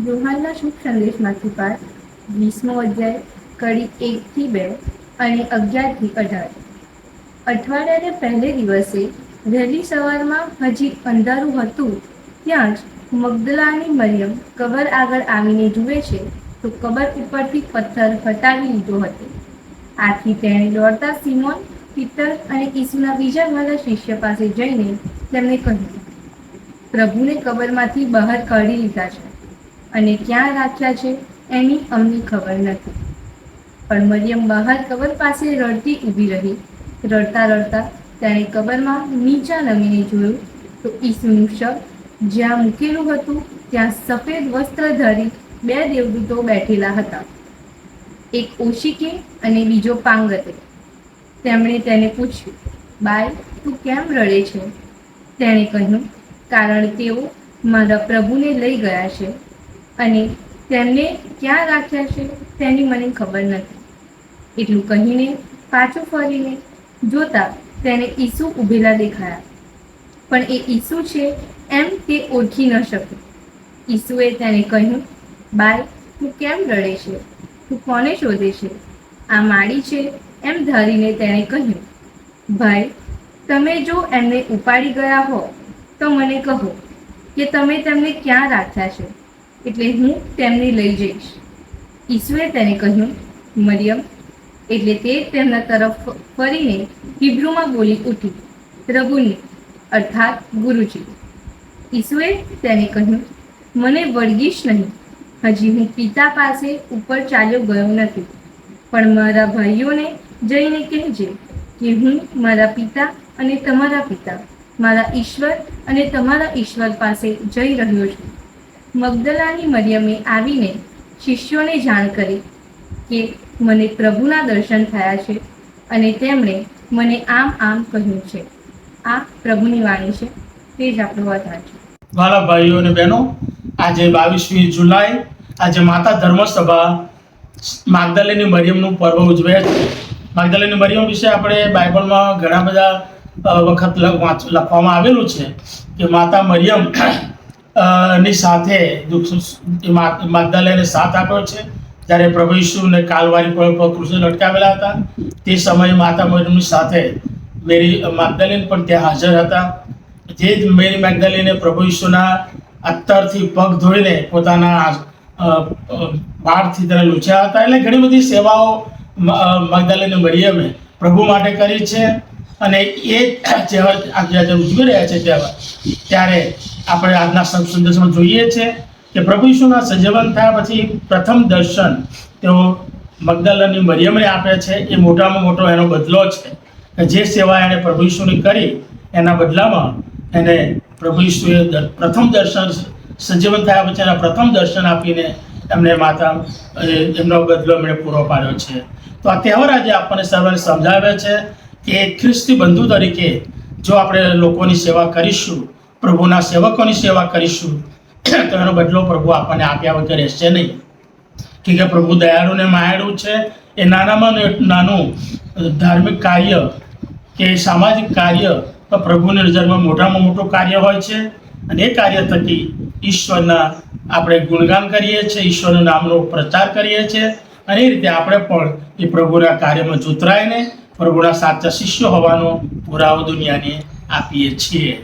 યુહાનના શુભ સંદેશમાંથી પાઠ 20મો અધ્યાય કડી 1-2 અને 11-18। અઠવાડિયાને પહેલે દિવસે વહેલી સવારમાં હજી અંધારું હતું ત્યાં જ મગદલાની મરિયમ કબર આગળ આવીને જુએ છે તો કબર ઉપરથી પથ્થર હટાવી લીધો હતો। આથી તેણે દોડતા સિમોન, પીટર અને ઈસુના બીજા વાલા શિષ્ય પાસે જઈને તેમને કહ્યું, પ્રભુને કબરમાંથી બહાર કાઢી લીધા છે અને ક્યાં રાખ્યા છે એની અમને ખબર નથી। પણ મરિયમ બહાર કબર પાસે રડતી ઊભી રહી। રડતા રડતા તેણે કબરમાં નીચા નમીને જોયું તો ઈસુનું શવ જ્યાં મૂકેલું હતું ત્યાં સફેદ વસ્ત્રધારી 2 દેવદૂતો બેઠેલા હતા, એક ઓશિકે અને બીજો પાંગતે। તેમણે તેને પૂછ્યું, બાઈ, તું કેમ રડે છે? તેણે કહ્યું, કારણ તેઓ મારા પ્રભુને લઈ ગયા છે અને તેમને ક્યાં રાખ્યા છે તેની મને ખબર નથી। એટલું કહીને પાછું ફરીને જોતા તેને ઈસુ ઊભેલા દેખાયા, પણ એ ઈસુ છે એમ તે ઓળખી ન શક્યો। ઈસુએ તેને કહ્યું, બાઈ, તું કેમ રડે છે? તું કોને શોધે છે? આ માડી છે એમ ધારીને તેણે કહ્યું, ભાઈ, તમે જો એમને ઉપાડી ગયા હો તો મને કહો કે તમે તેમને ક્યાં રાખ્યા છે, એટલે હું તેમને લઈ જઈશ। ઈસુએ તેને કહ્યું, મરિયમ। એટલે તે તેમના તરફ ફરીને હિબ્રુમાં બોલી ઉઠી, રબુની, અર્થાત ગુરુજી। ઈસુએ તેને કહ્યું, મને વળગીશ નહીં, હજી હું પિતા પાસે ઉપર ચાલ્યો ગયો નથી, પણ મારા ભાઈઓને જઈને કહેજે કે હું મારા પિતા અને તમારા પિતા, મારા ઈશ્વર અને તમારા ઈશ્વર પાસે જઈ રહ્યો છું। મગદલાની મરિયમે આવીને શિષ્યોને જાણ કરી કે મને પ્રભુના દર્શન થયા છે અને તેમણે મને આમ આમ કહ્યું છે। આ પ્રભુની વાણી છે, તે જ આપણો આધાર છે। વાલા ભાઈઓ અને બહેનો, આજે 22મી જુલાઈ આજે માતા ધર્મસભા માગદલેની મરિયમનું પર્વ ઉજવે છે। માગદલેની મરિયમ વિશે આપણે બાઇબલમાં ઘણા બધા વખત લખવામાં આવેલું છે કે માતા મરિયમ ની સાથે માગદલેને સાથ આપ્યો છે જ્યારે પ્રભુ ઈસુને કાલવારી પર ક્રુસે લટકાવેલા હતા। તે સમયે માતા મરિયમની સાથે મેરી માગદલેન પણ ત્યાં હાજર હતા। જે જ મેરી મેગદલીને પ્રભુ ઈસુના અત્તરથી પગ ધોઈને પોતાના બાળથી તેને લૂછ્યા હતા। એટલે ઘણી બધી સેવાઓ મગદલેની મરિયમે પ્રભુ માટે કરી છે અને એ જ્યારે ઉજવી રહ્યા છે ત્યારે આપણે આજના સંદેશમાં જોઈએ છે કે પ્રભુ ઈસુના સજીવન થયા પછી પ્રથમ દર્શન તેઓ મગદલેની મરિયમને આપે છે। એ મોટામાં મોટો એનો બદલો છે કે જે સેવા એણે પ્રભુ ઈસુની કરી એના બદલામાં એને પ્રભુ ઈસુએ પ્રથમ દર્શન સજીવન થયા પછી એના પ્રથમ દર્શન આપીને એમને એમનો બદલો એમણે પૂરો પાડ્યો છે। તો આ તહેવાર આજે આપણને સર્વને સમજાવે છે કે ખ્રિસ્તી બંધુ તરીકે જો આપણે લોકોની સેવા કરીશું, પ્રભુના સેવકોની સેવા કરીશું તો એનો બદલો પ્રભુ આપણને આપ્યા વગર રહેશે નહીં। કે પ્રભુ દયાળુ ને માયાળુ છે। એ નાનામાં નાનું ધાર્મિક કાર્ય કે સામાજિક કાર્ય તો પ્રભુની નજરમાં મોટામાં મોટું કાર્ય હોય છે અને એ કાર્ય થકી ઈશ્વરના આપણે ગુણગાન કરીએ છીએ, ઈશ્વરના નામનો પ્રચાર કરીએ છીએ અને એ રીતે આપણે પણ એ પ્રભુના કાર્યમાં જોતરાઈને પ્રભુના સાચા શિષ્ય હોવાનો પુરાવો દુનિયાને આપીએ છીએ।